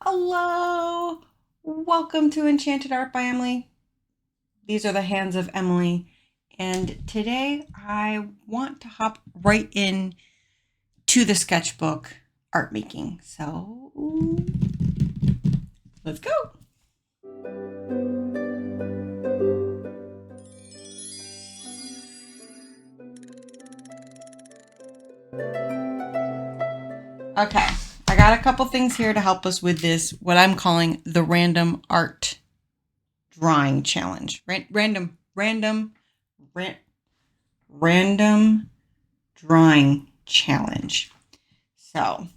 Hello! Welcome to Enchanted Art by Emily. These are the hands of Emily. And today I want to hop right in to the sketchbook art making. So let's go. Okay, I got a couple things here to help us with this, what I'm calling the random art drawing challenge. Random drawing challenge. So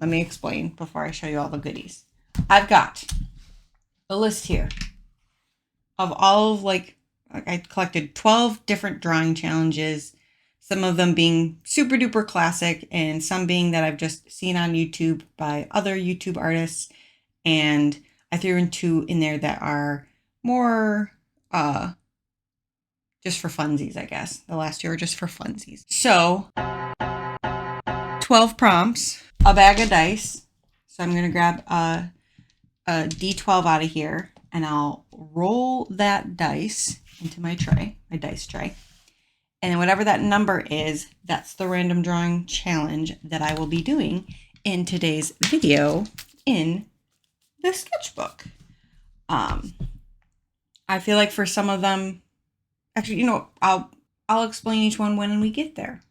let me explain before I show you all the goodies. I've got a list here of all of I collected 12 different drawing challenges, some of them being super duper classic and some being that I've just seen on YouTube by other YouTube artists. And I threw in two in there that are more just for funsies, I guess. The last two are just for funsies. So 12 prompts, a bag of dice. So I'm going to grab a D12 out of here and I'll roll that dice into my tray, my dice tray. And then whatever that number is, that's the random drawing challenge that I will be doing in today's video in the sketchbook. I feel like for some of them, actually, I'll explain each one when we get there.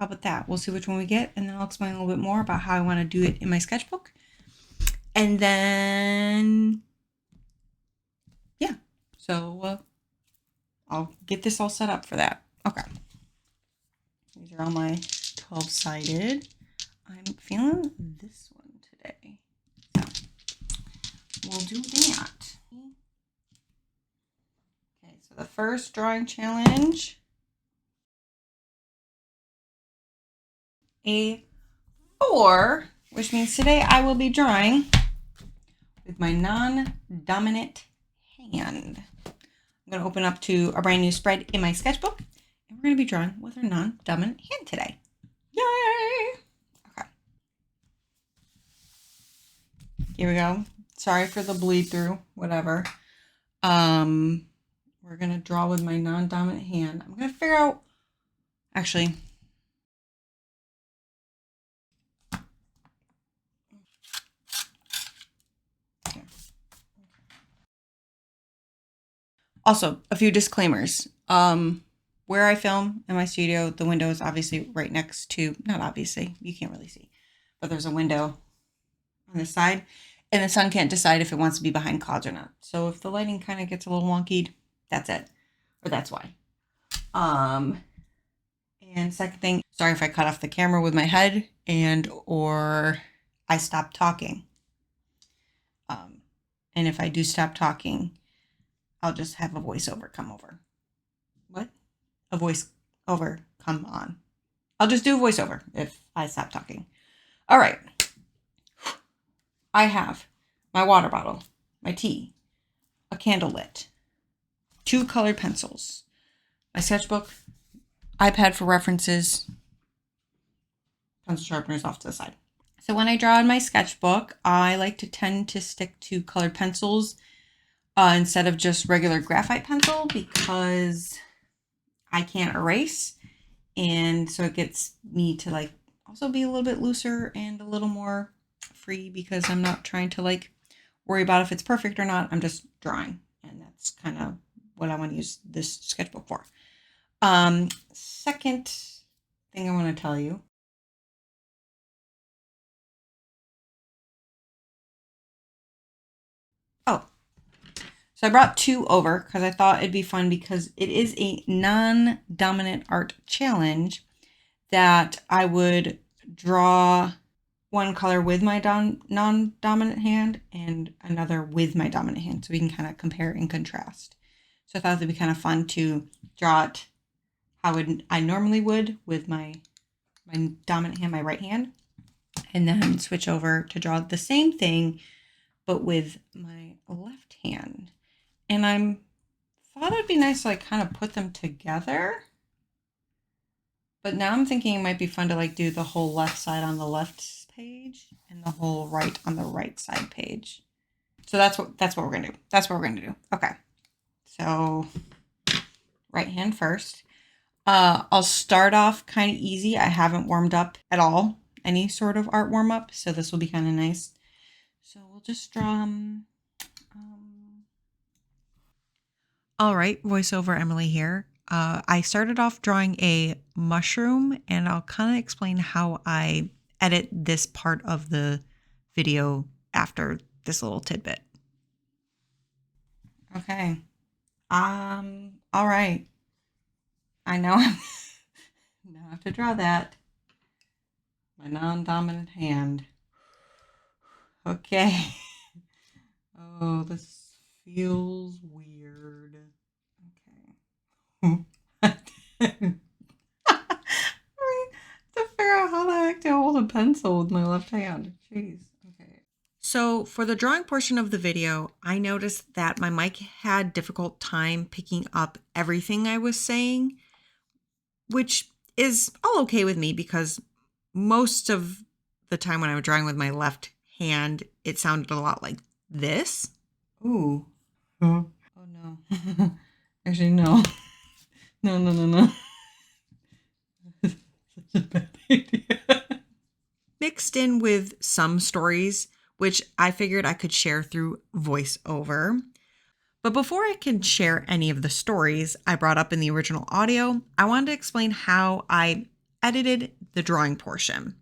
How about that? We'll see which one we get, and then I'll explain a little bit more about how I want to do it in my sketchbook. And then, yeah, so I'll get this all set up for that. Okay. These are all my 12-sided. I'm feeling this one today. So we'll do that. Okay, so the first drawing challenge, A4, which means today I will be drawing with my non-dominant hand. I'm going to open up to a brand new spread in my sketchbook, and we're going to be drawing with our non-dominant hand today. Yay! Okay. Here we go. Sorry for the bleed through, whatever. We're going to draw with my non-dominant hand. I'm going to figure out, actually, also, a few disclaimers. Where I film in my studio, the window is obviously right next to, not obviously, you can't really see, but there's a window on this side, and the sun can't decide if it wants to be behind clouds or not. So if the lighting kind of gets a little wonky, that's it, or that's why. And second thing, sorry if I cut off the camera with my head or I stop talking. And if I do stop talking, I'll just have a voiceover come over. What? A voiceover come on. I'll just do a voiceover if I stop talking. All right. I have my water bottle, my tea, a candle lit, 2 colored pencils, my sketchbook, iPad for references, pencil sharpeners off to the side. So when I draw in my sketchbook, I like to tend to stick to colored pencils instead of just regular graphite pencil because I can't erase. And so it gets me to also be a little bit looser and a little more free because I'm not trying to worry about if it's perfect or not. I'm just drawing. And that's kind of what I want to use this sketchbook for. Second thing I want to tell you. Oh, so I brought 2 over because I thought it'd be fun because it is a non-dominant art challenge that I would draw one color with my non-dominant hand and another with my dominant hand so we can kind of compare and contrast. So I thought it'd be kind of fun to draw it how I normally would with my dominant hand, my right hand, and then switch over to draw the same thing but with my left hand. And I thought it'd be nice to kind of put them together. But now I'm thinking it might be fun to do the whole left side on the left page and the whole right on the right side page. So that's what we're gonna do. That's what we're gonna do. Okay. So right hand first. I'll start off kind of easy. I haven't warmed up at all, any sort of art warm up, so this will be kind of nice. So we'll just draw. All right, voiceover Emily here. I started off drawing a mushroom, and I'll kind of explain how I edit this part of the video after this little tidbit. Okay. All right. I know now I have to draw that. My non-dominant hand. Okay. Oh, this feels weird. Okay. To figure out how the heck to hold a pencil with my left hand. Jeez. Okay. So for the drawing portion of the video, I noticed that my mic had difficult time picking up everything I was saying, which is all okay with me because most of the time when I was drawing with my left hand, it sounded a lot like this. Ooh. Oh no. Actually, no. No. Such a bad idea. Mixed in with some stories, which I figured I could share through voiceover. But before I can share any of the stories I brought up in the original audio, I wanted to explain how I edited the drawing portion.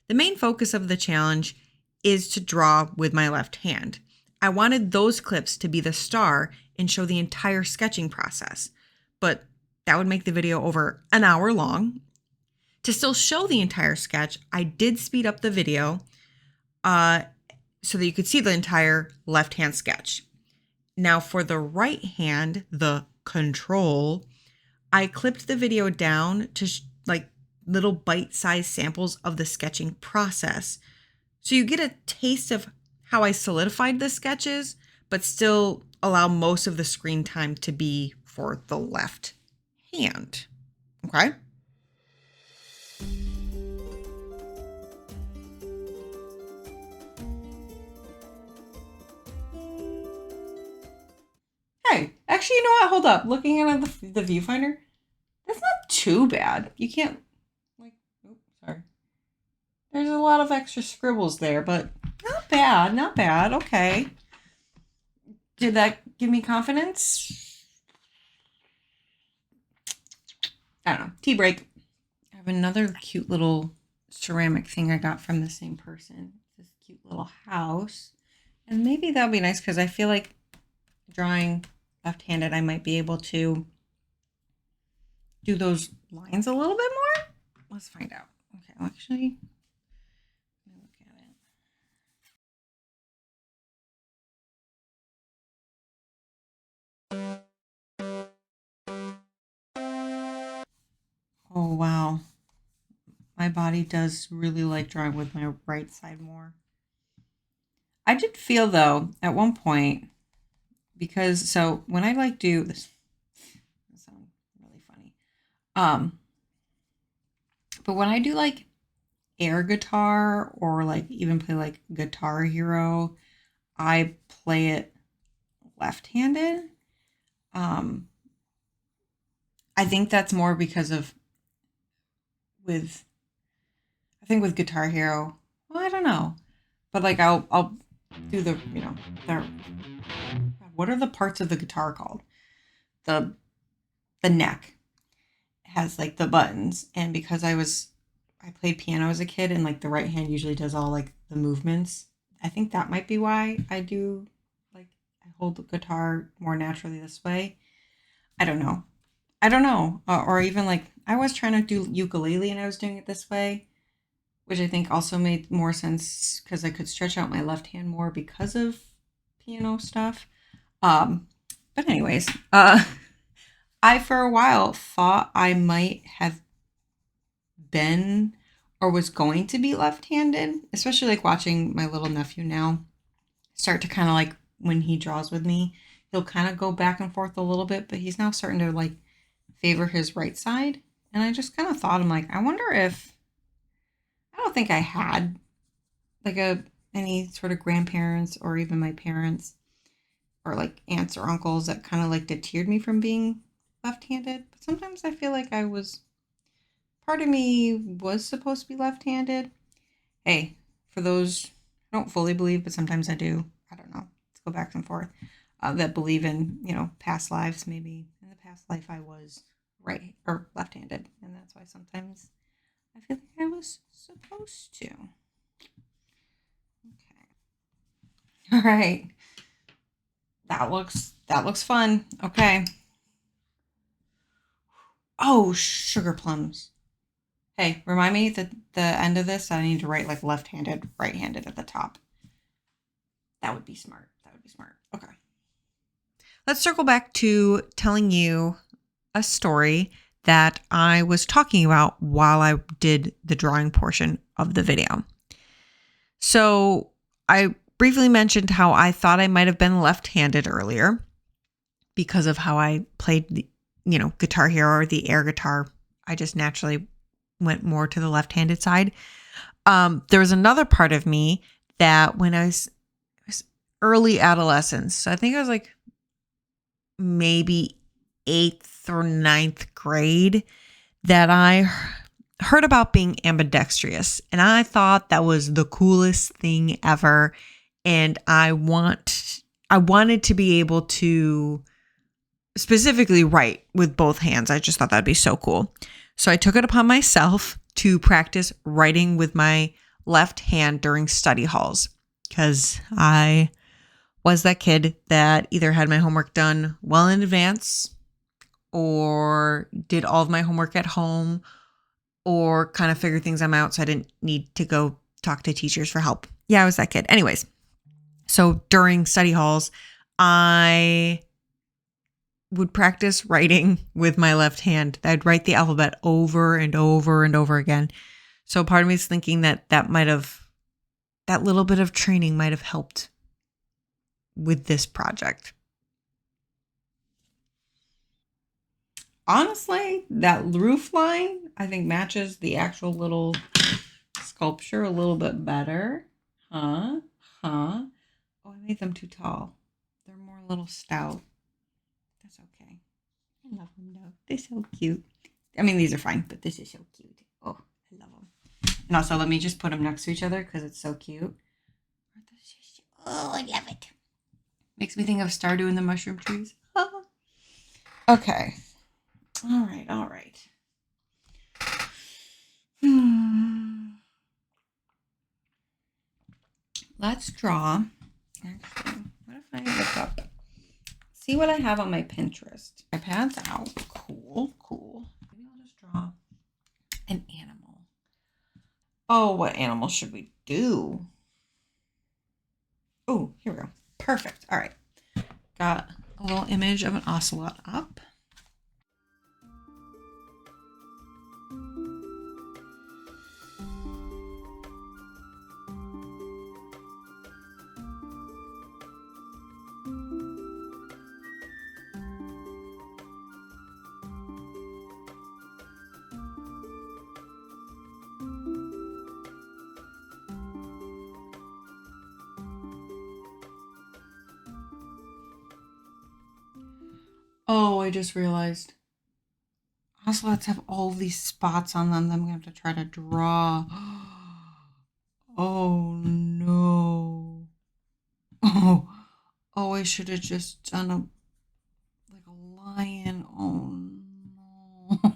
The main focus of the challenge is to draw with my left hand. I wanted those clips to be the star and show the entire sketching process, but that would make the video over an hour long. To still show the entire sketch, I did speed up the video so that you could see the entire left-hand sketch. Now for the right hand, the control, I clipped the video down to like little bite-sized samples of the sketching process. So you get a taste of how I solidified the sketches, but still allow most of the screen time to be for the left hand. Okay? Hey, actually, you know what? Hold up. Looking at the viewfinder, that's not too bad. You can't, like, oops, sorry. There's a lot of extra scribbles there, but not bad, not bad. Okay. Did that give me confidence? I don't know. Tea break. I have another cute little ceramic thing I got from the same person. This cute little house. And maybe that'll be nice because I feel like drawing left-handed, I might be able to do those lines a little bit more. Let's find out. Okay, actually, let me look at it. Oh, wow. My body does really like drawing with my right side more. I did feel, though, at one point, because, so when I like do this, that sounds really funny. But when I do like air guitar or like even play like Guitar Hero, I play it left-handed. I think that's more because of with Guitar Hero. Well, I don't know, but like I'll do the what are the parts of the guitar called? The neck has like the buttons, and because I played piano as a kid, and like the right hand usually does all like the movements. I think that might be why I do like I hold the guitar more naturally this way. I don't know. Or even like I was trying to do ukulele and I was doing it this way, which I think also made more sense because I could stretch out my left hand more because of piano stuff. But anyways, I for a while thought I might have been or was going to be left-handed, especially like watching my little nephew now start to kind of like when he draws with me, he'll kind of go back and forth a little bit, but he's now starting to like favor his right side. And I just kind of thought, I'm like, I wonder if, I don't think I had like any sort of grandparents or even my parents or like aunts or uncles that kind of like deterred me from being left-handed. But sometimes I feel like part of me was supposed to be left-handed. Hey, for those I don't fully believe, but sometimes I do. I don't know. Let's go back and forth. That believe in, past lives. Maybe in the past life I was right or left-handed, and that's why sometimes I feel like I was supposed to. Okay. All right. That looks fun. Okay. Oh, sugar plums. Hey, remind me that the end of this I need to write like left-handed, right-handed at the top. That would be smart. That would be smart. Okay. Let's circle back to telling you a story that I was talking about while I did the drawing portion of the video. So I briefly mentioned how I thought I might have been left-handed earlier because of how I played the, Guitar Hero or the air guitar. I just naturally went more to the left-handed side. There was another part of me that when I was early adolescence, so I think I was like maybe 8th or 9th grade, that I heard about being ambidextrous. And I thought that was the coolest thing ever. And I wanted to be able to specifically write with both hands. I just thought that'd be so cool. So I took it upon myself to practice writing with my left hand during study halls because I was that kid that either had my homework done well in advance or did all of my homework at home or kind of figured things out so I didn't need to go talk to teachers for help. Yeah, I was that kid. Anyways, so during study halls, I would practice writing with my left hand. I'd write the alphabet over and over and over again. So part of me is thinking that that little bit of training might have helped with this project. Honestly, that roof line, I think, matches the actual little sculpture a little bit better. Huh? Oh, I made them too tall. They're more a little stout. That's okay. I love them though. They're so cute. I mean, these are fine, but this is so cute. Oh, I love them. And also, let me just put them next to each other because it's so cute. Oh, I love it. Makes me think of Stardew and the mushroom trees. Okay. All right. Let's draw. Actually, what if I look up? See what I have on my Pinterest. My pad's out. Cool. Maybe I'll just draw an animal. Oh, what animal should we do? Oh, here we go. Perfect. All right. Got a little image of an ocelot up. Oh, I just realized ocelots have all these spots on them that I'm going to have to try to draw. Oh, no. Oh, I should have just done a lion. Oh, no.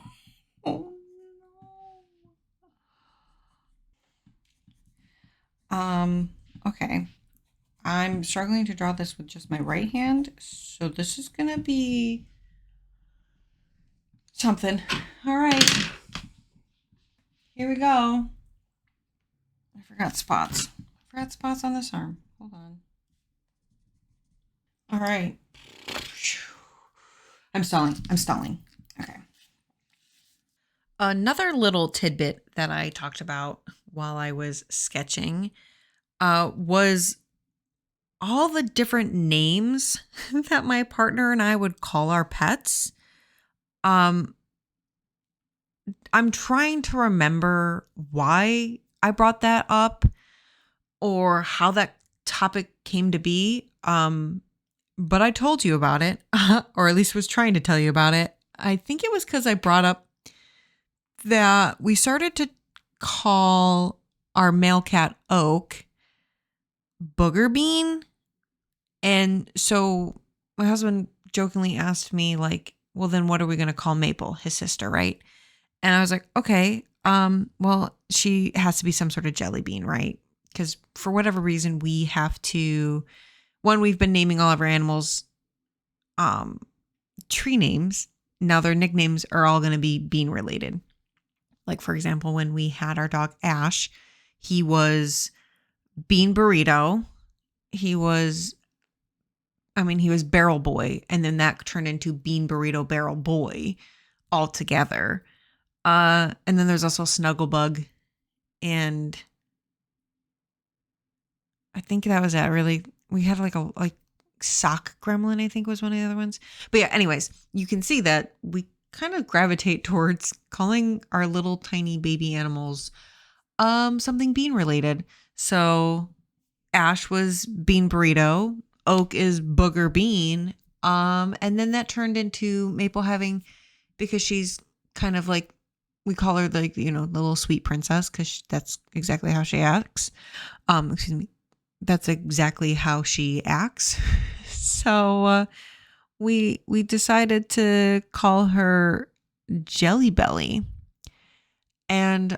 Oh, no. Okay. I'm struggling to draw this with just my right hand, so this is going to be something. All right. Here we go. I forgot spots. On this arm. Hold on. All right. I'm stalling. Okay. Another little tidbit that I talked about while I was sketching was all the different names that my partner and I would call our pets. I'm trying to remember why I brought that up. or how that topic came to be. But I told you about it, or at least was trying to tell you about it. I think it was because I brought up that we started to call our male cat Oak Booger Bean. And so my husband jokingly asked me, like, well, then what are we going to call Maple, his sister, right? And I was like, okay, well, she has to be some sort of jelly bean, right? Because for whatever reason, we have to, we've been naming all of our animals tree names. Now their nicknames are all going to be bean related. Like, for example, when we had our dog Ash, he was Bean Burrito. He was Barrel Boy. And then that turned into Bean Burrito Barrel Boy altogether. And then there's also Snugglebug. And I think that was it. Really, we had like Sock Gremlin, I think was one of the other ones. But yeah, anyways, you can see that we kind of gravitate towards calling our little tiny baby animals something bean related. So Ash was Bean Burrito, Oak is Booger Bean, and then that turned into Maple having, because she's kind of like, we call her like, the little sweet princess, because that's exactly how she acts. Excuse me, that's exactly how she acts. So we decided to call her Jelly Belly. And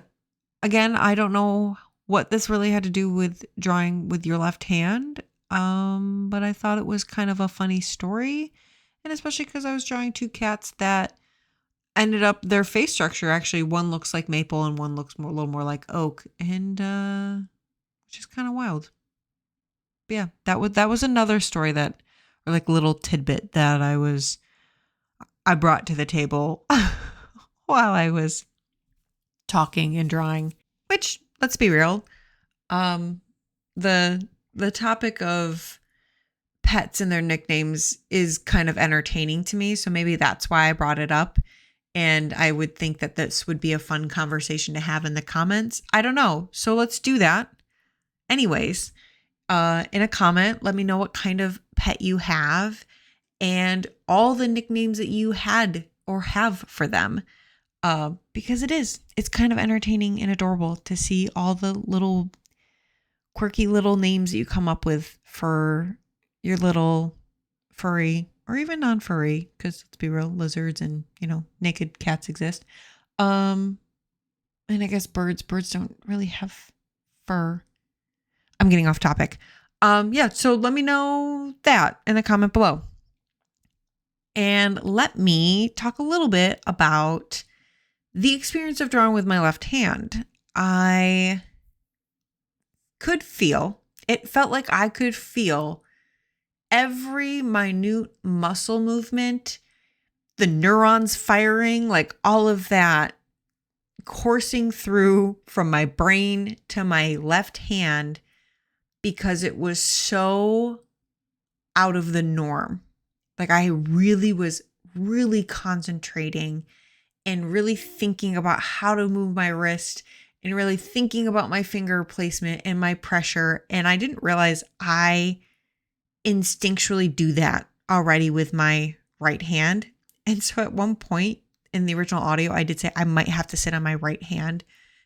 again, I don't know what this really had to do with drawing with your left hand, but I thought it was kind of a funny story. And especially because I was drawing two cats that ended up, their face structure, actually, one looks like Maple and one looks a little more like Oak. And which is kind of wild. But yeah, that was another story that, or like little tidbit that I brought to the table while I was talking and drawing. Which, let's be real, the topic of pets and their nicknames is kind of entertaining to me, so maybe that's why I brought it up. And I would think that this would be a fun conversation to have in the comments. I don't know, so let's do that. Anyways, in a comment, let me know what kind of pet you have and all the nicknames that you had or have for them. Because it's kind of entertaining and adorable to see all the little quirky little names that you come up with for your little furry or even non-furry, because let's be real, lizards and, naked cats exist. And I guess birds don't really have fur. I'm getting off topic. Yeah, so let me know that in the comment below. And let me talk a little bit about the experience of drawing with my left hand. It felt like I could feel every minute muscle movement, the neurons firing, like all of that coursing through from my brain to my left hand, because it was so out of the norm. Like I really was really concentrating and really thinking about how to move my wrist and really thinking about my finger placement and my pressure. And I didn't realize I instinctually do that already with my right hand. And so at one point in the original audio, I did say I might have to sit on my right hand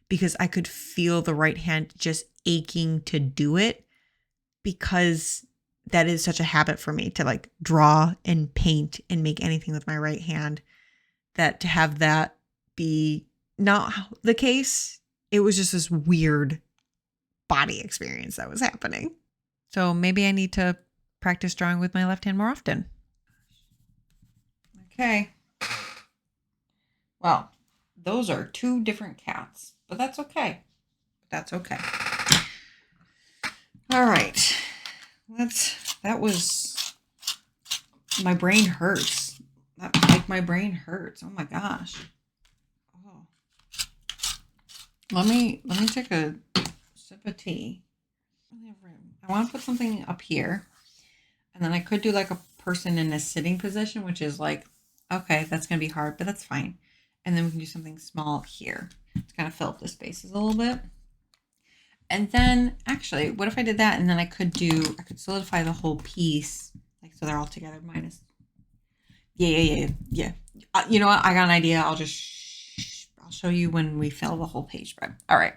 because I could feel the right hand just aching to do it, because that is such a habit for me to like draw and paint and make anything with my right hand, that to have that be not the case, it was just this weird body experience that was happening. So maybe I need to practice drawing with my left hand more often. Okay. Well, those are two different cats, but that's okay. That's okay. All right. That was, my brain hurts. My brain hurts. Oh my gosh. Oh. Let me take a sip of tea. I want to put something up here, and then I could do like a person in a sitting position, which is like, okay, that's going to be hard, but that's fine. And then we can do something small here to kind of fill up the spaces a little bit. And then actually, what if I did that and then I could solidify the whole piece, like so they're all together minus. Yeah. You know what? I got an idea. I'll show you when we fill the whole page spread. All right.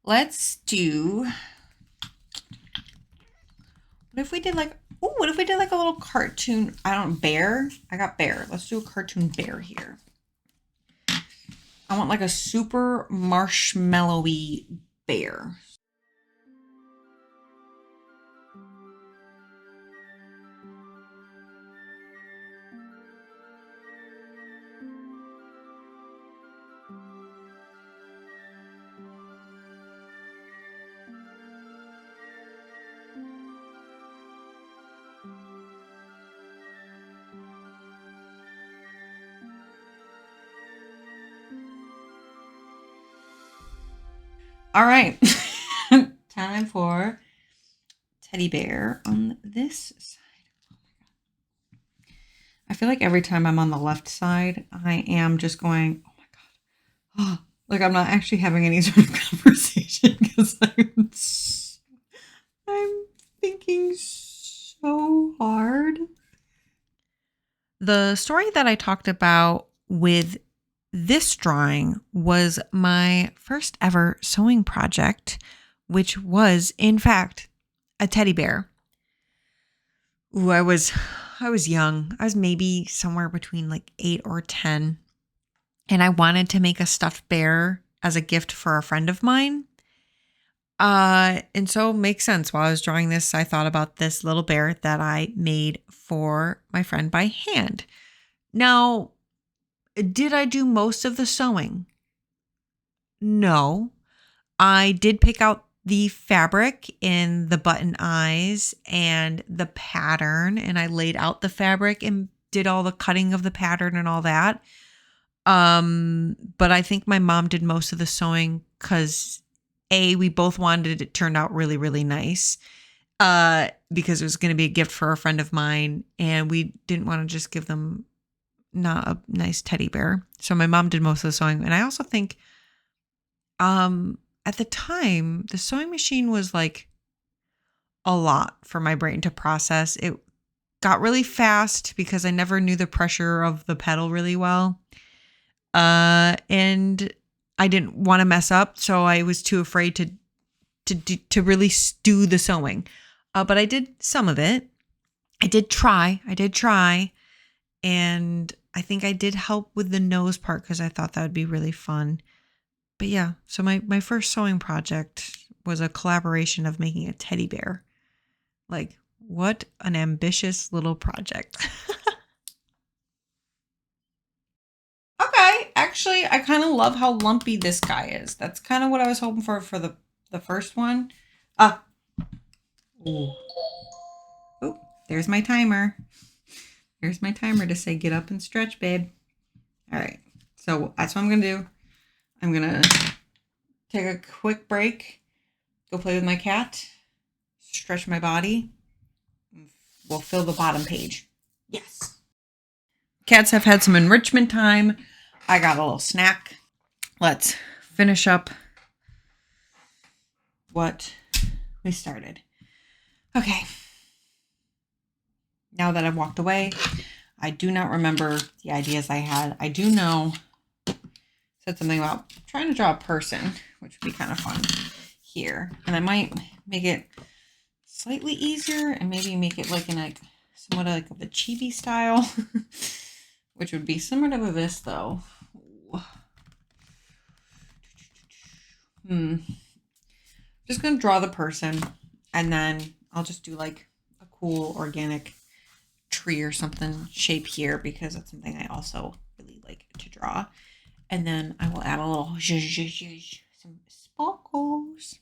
Let's do. What if we did like a little cartoon? Bear. I got bear. Let's do a cartoon bear here. I want like a super marshmallowy bear. All right. Time for teddy bear on this side. Oh my God. I feel like every time I'm on the left side, I am just going, oh my God. Oh, like I'm not actually having any sort of conversation because I'm thinking so hard. The story that I talked about with this drawing was my first ever sewing project, which was, in fact, a teddy bear. Ooh, I was young. I was maybe somewhere between like 8 or 10. And I wanted to make a stuffed bear as a gift for a friend of mine. And so it makes sense. While I was drawing this, I thought about this little bear that I made for my friend by hand. Now, did I do most of the sewing? No. I did pick out the fabric in the button eyes and the pattern, and I laid out the fabric and did all the cutting of the pattern and all that. But I think my mom did most of the sewing because we both wanted it turned out really, really nice. Because it was going to be a gift for a friend of mine, and we didn't want to just give them not a nice teddy bear. So my mom did most of the sewing. And I also think, at the time, the sewing machine was like a lot for my brain to process. It got really fast because I never knew the pressure of the pedal really well. And I didn't want to mess up, so I was too afraid to really do the sewing. But I did some of it. I did try. And I think I did help with the nose part because I thought that would be really fun. But yeah, so my first sewing project was a collaboration of making a teddy bear. Like, what an ambitious little project. Okay, actually, I kind of love how lumpy this guy is. That's kind of what I was hoping for the first one. Ooh. Oh, there's my timer. Here's my timer to say get up and stretch, babe. All right, so that's what I'm going to do. I'm going to take a quick break, go play with my cat, stretch my body. We'll fill the bottom page. Yes. Cats have had some enrichment time. I got a little snack. Let's finish up what we started. Okay. Now that I've walked away, I do not remember the ideas I had. I do know said something about trying to draw a person, which would be kind of fun here. And I might make it slightly easier and maybe make it like in a somewhat like of a chibi style, which would be similar to this though. Just gonna draw the person, and then I'll just do like a cool organic tree or something shape here because that's something I also really like to draw. And then I will add a little some sparkles.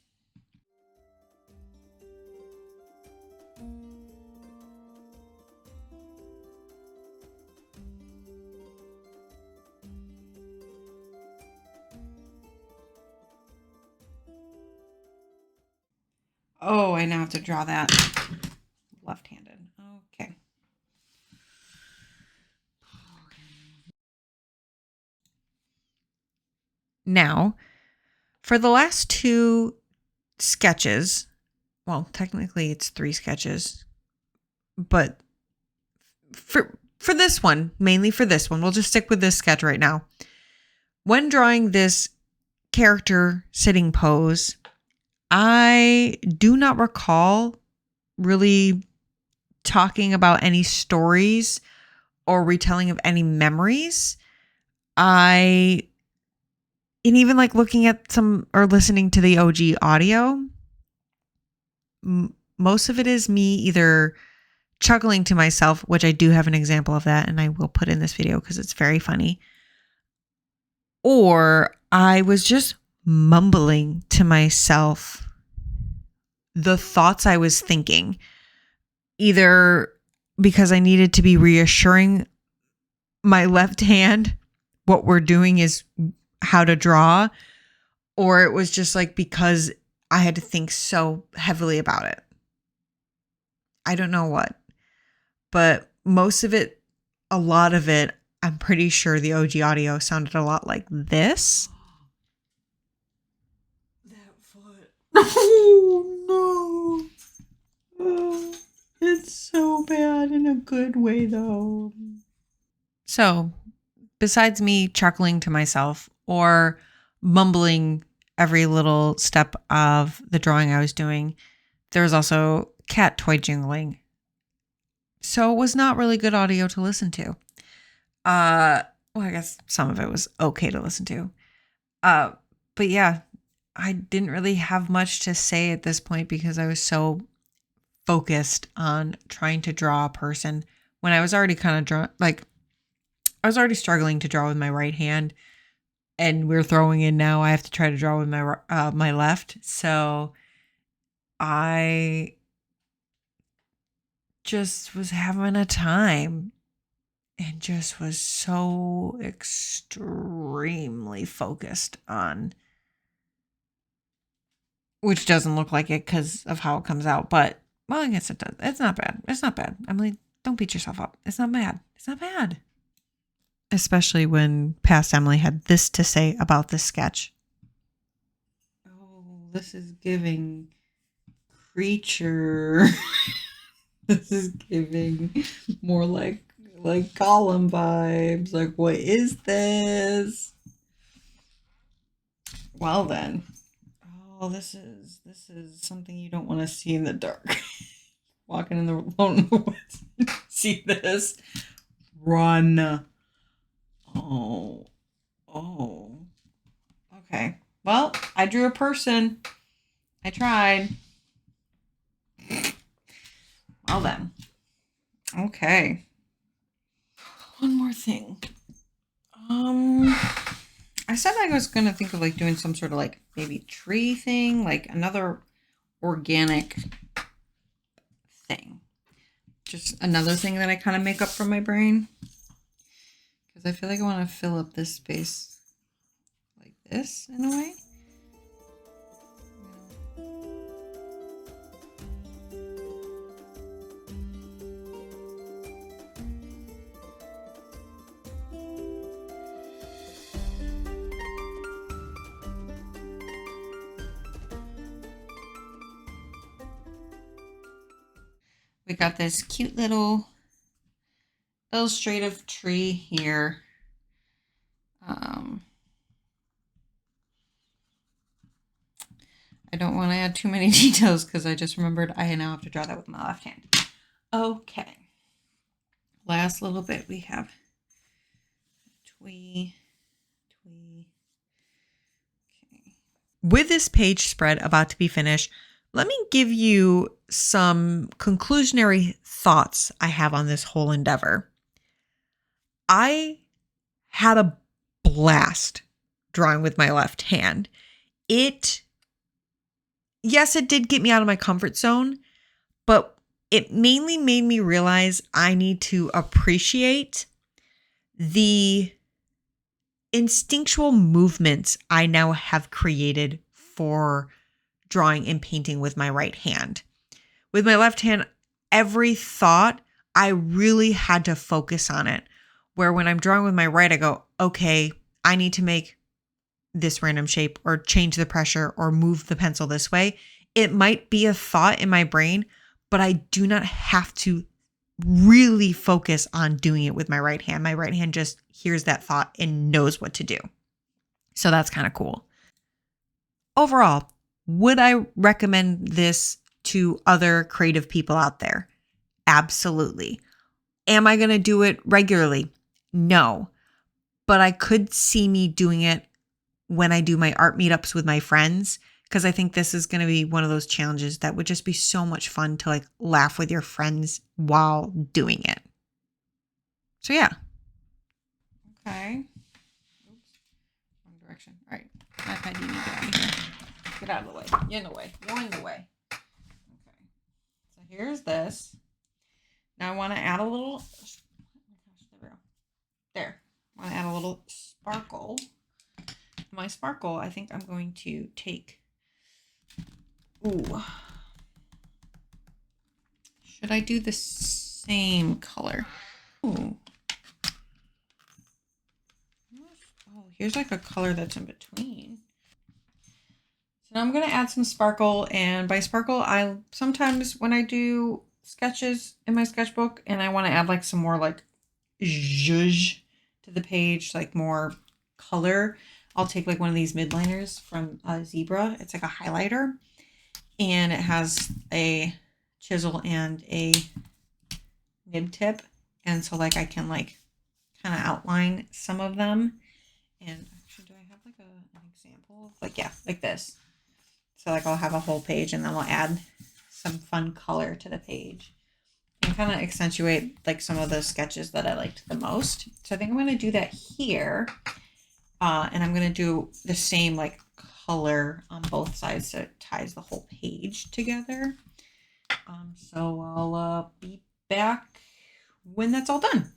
Oh, I now have to draw that left-handed. Okay. Now, for the last two sketches. Well, technically it's 3 sketches, but for this one, mainly for this one, we'll just stick with this sketch right now. When drawing this character sitting pose, I do not recall really talking about any stories or retelling of any memories. And even like looking at some or listening to the OG audio, most of it is me either chuckling to myself, which I do have an example of that, and I will put in this video because it's very funny, or I was just mumbling to myself the thoughts I was thinking, either because I needed to be reassuring my left hand what we're doing is how to draw, or it was just like because I had to think so heavily about it. I don't know what, but most of it, a lot of it, I'm pretty sure the OG audio sounded a lot like this. That foot. Oh, no. Oh, it's so bad in a good way, though. So, besides me chuckling to myself or mumbling every little step of the drawing I was doing, there was also cat toy jingling. So, it was not really good audio to listen to. Well, I guess some of it was okay to listen to. But yeah, I didn't really have much to say at this point because I was so focused on trying to draw a person when I was already kind of I was already struggling to draw with my right hand, and we're throwing in now I have to try to draw with my left. So I just was having a time and just was so extremely focused on, which doesn't look like it because of how it comes out, but well, I guess it does. It's not bad. It's not bad. Emily, don't beat yourself up. It's not bad. It's not bad. Especially when past Emily had this to say about this sketch. Oh, this is giving creature. This is giving more like Gollum vibes. Like, what is this? Well then. Oh, this is something you don't want to see in the dark. Walking in the woods. See this? Run. Oh. Okay. Well, I drew a person. I tried. Well then. Okay. One more thing. I said I was gonna think of like doing some sort of like maybe tree thing, like another organic thing. Just another thing that I kind of make up from my brain. Because I feel like I want to fill up this space like this in a way. We got this cute little illustrative tree here. I don't want to add too many details because I just remembered I now have to draw that with my left hand. Okay. Last little bit we have twee. Okay. With this page spread about to be finished, let me give you some conclusionary thoughts I have on this whole endeavor. I had a blast drawing with my left hand. Yes, it did get me out of my comfort zone, but it mainly made me realize I need to appreciate the instinctual movements I now have created for drawing and painting with my right hand. With my left hand, every thought, I really had to focus on it. Where when I'm drawing with my right, I go, okay, I need to make this random shape or change the pressure or move the pencil this way. It might be a thought in my brain, but I do not have to really focus on doing it with my right hand. My right hand just hears that thought and knows what to do. So that's kind of cool. Overall, would I recommend this to other creative people out there? Absolutely. Am I going to do it regularly? No. But I could see me doing it when I do my art meetups with my friends, because I think this is going to be one of those challenges that would just be so much fun to like laugh with your friends while doing it. So yeah. Okay. Oops. Wrong direction. All right. iPad, you need to get out of here. Get out of the way. You're in the way. You're in the way. Okay. So here's this. Now I want to add a little. There. I want to add a little sparkle. My sparkle, I think I'm going to take. Ooh. Should I do the same color? Ooh. Oh, here's like a color that's in between. So now I'm going to add some sparkle, and by sparkle, I sometimes when I do sketches in my sketchbook and I want to add like some more like zhuzh to the page, like more color, I'll take like one of these midliners from Zebra. It's like a highlighter, and it has a chisel and a nib tip, and so like I can like kind of outline some of them. And actually, do I have like an example? Like, yeah, like this. So like I'll have a whole page, and then we'll add some fun color to the page and kind of accentuate like some of the sketches that I liked the most. So I think I'm going to do that here. And I'm going to do the same like color on both sides so it ties the whole page together. So I'll be back when that's all done.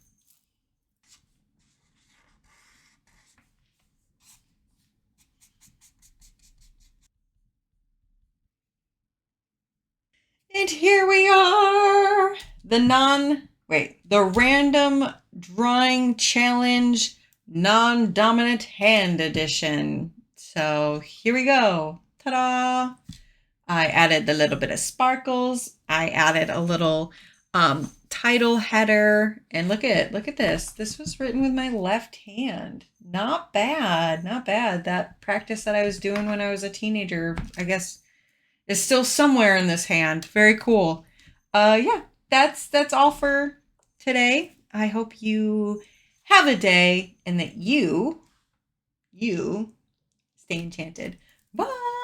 And here we are, the random drawing challenge non-dominant hand edition. So here we go. Ta-da! I added a little bit of sparkles. I added a little title header, and look at this. This was written with my left hand. Not bad, not bad. That practice that I was doing when I was a teenager, I guess, is still somewhere in this hand. Very cool. Yeah, that's all for today. I hope you have a day and that you stay enchanted. Bye.